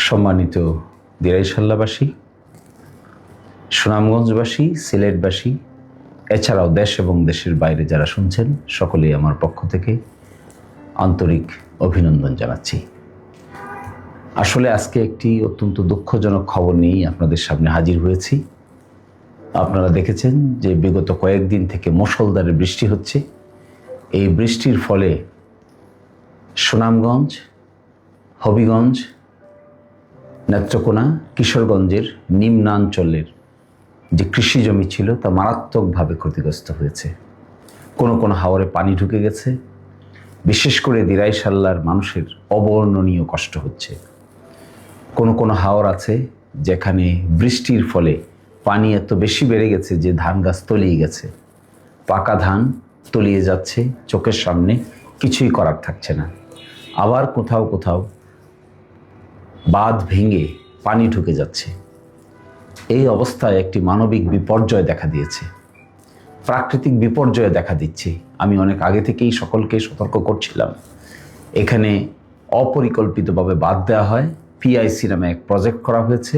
সম্মানিত দিরাইশাল্লাবাসী, সুনামগঞ্জবাসী, সিলেটবাসী, এছাড়াও দেশ এবং দেশের বাইরে যারা শুনছেন, সকলেই আমার পক্ষ থেকে আন্তরিক অভিনন্দন জানাচ্ছি। আসলে আজকে একটি অত্যন্ত দুঃখজনক খবর নিয়েই আপনাদের সামনে হাজির হয়েছি। আপনারা দেখেছেন যে বিগত কয়েকদিন থেকে মুষলধারে বৃষ্টি হচ্ছে। এই বৃষ্টির ফলে সুনামগঞ্জ, হবিগঞ্জ, নেত্রকোনা, কিশোরগঞ্জের নিম্নাঞ্চলের যে কৃষি জমি ছিল তা মারাত্মকভাবে ক্ষতিগ্রস্ত হয়েছে। কোনো কোনো হাওরে পানি ঢুকে গেছে। বিশেষ করে দিরাইশাল্লার মানুষের অবর্ণনীয় কষ্ট হচ্ছে। কোনো কোনো হাওর আছে যেখানে বৃষ্টির ফলে পানি এত বেশি বেড়ে গেছে যে ধান গাছ তলিয়ে গেছে। পাকা ধান তলিয়ে যাচ্ছে চোখের সামনে, কিছুই করার থাকছে না। আবার কোথাও কোথাও বাঁধ ভেঙে পানি ঢুকে যাচ্ছে। এই অবস্থায় একটি মানবিক বিপর্যয় দেখা দিয়েছে, প্রাকৃতিক বিপর্যয় দেখা দিচ্ছে। আমি অনেক আগে থেকেই সকলকে সতর্ক করছিলাম, এখানে অপরিকল্পিতভাবে বাঁধ দেওয়া হয়। পিআইসি নামে এক প্রজেক্ট করা হয়েছে।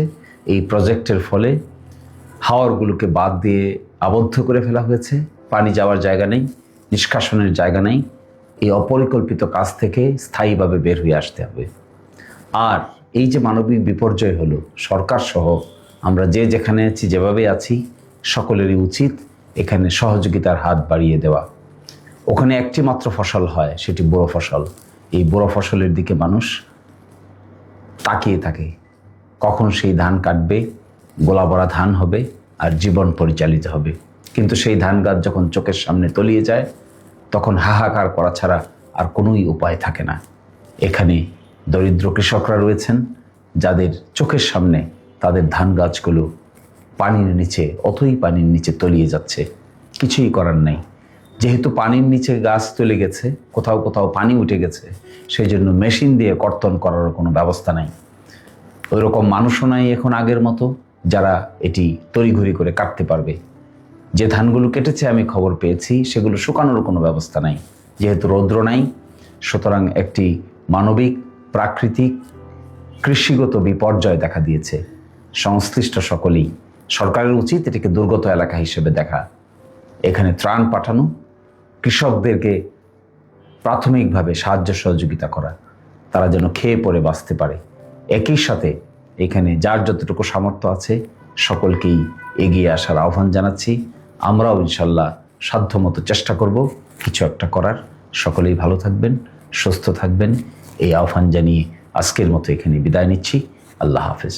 এই প্রজেক্টের ফলে হাওরগুলোকে বাঁধ দিয়ে আবদ্ধ করে ফেলা হয়েছে। পানি যাওয়ার জায়গা নেই, নিষ্কাশনের জায়গা নেই। এই অপরিকল্পিত কাজ থেকে স্থায়ীভাবে বের হয়ে আসতে হবে। আর এই যে মানবিক বিপর্যয় হলো, সরকার সহ আমরা যে যেখানে আছি, যেভাবে আছি, সকলেরই উচিত এখানে সহযোগিতার হাত বাড়িয়ে দেওয়া। ওখানে একটি মাত্র ফসল হয়, সেটি বোরো ফসল। এই বোরো ফসলের দিকে মানুষ তাকিয়ে থাকে, কখন সেই ধান কাটবে, গোলা ভরা ধান হবে আর জীবন পরিচালিত হবে। কিন্তু সেই ধান গাছ যখন চোখের সামনে তলিয়ে যায়, তখন হাহাকার করা ছাড়া আর কোনোই উপায় থাকে না। এখানে দরিদ্র কৃষকরা রয়েছেন যাদের চোখের সামনে তাদের ধান গাছগুলো পানির নিচে, অথই পানির নিচে তলিয়ে যাচ্ছে। কিছুই করার নেই। যেহেতু পানির নিচে গাছ তলে গেছে, কোথাও কোথাও পানি উঠে গেছে, সেই জন্য মেশিন দিয়ে কর্তন করারও কোনো ব্যবস্থা নাই। ওই রকম মানুষও নাই এখন আগের মতো যারা এটি তড়িঘড়ি করে কাটতে পারবে। যে ধানগুলো কেটেছে আমি খবর পেয়েছি, সেগুলো শুকানোর কোনো ব্যবস্থা নাই। যেহেতু রৌদ্র নাই, সুতরাং একটি মানবিক, প্রাকৃতিক, কৃষিগত বিপর্যয় দেখা দিয়েছে। সংশ্লিষ্ট সকলেই, সরকারের উচিত এটিকে দুর্গত এলাকা হিসেবে দেখা, এখানে ত্রাণ পাঠানো, কৃষকদেরকে প্রাথমিকভাবে সাহায্য সহযোগিতা করা, তারা যেন খেয়ে পরে বাঁচতে পারে। একই সাথে এখানে যার যতটুকু সামর্থ্য আছে সকলকেই এগিয়ে আসার আহ্বান জানাচ্ছি। আমরাও ইনশাল্লাহ সাধ্যমতো চেষ্টা করব কিছু একটা করার। সকলেই ভালো থাকবেন, সুস্থ থাকবেন, এই আহ্বান জানিয়ে আজকের মতো এখানে বিদায় নিচ্ছি। আল্লাহ হাফেজ।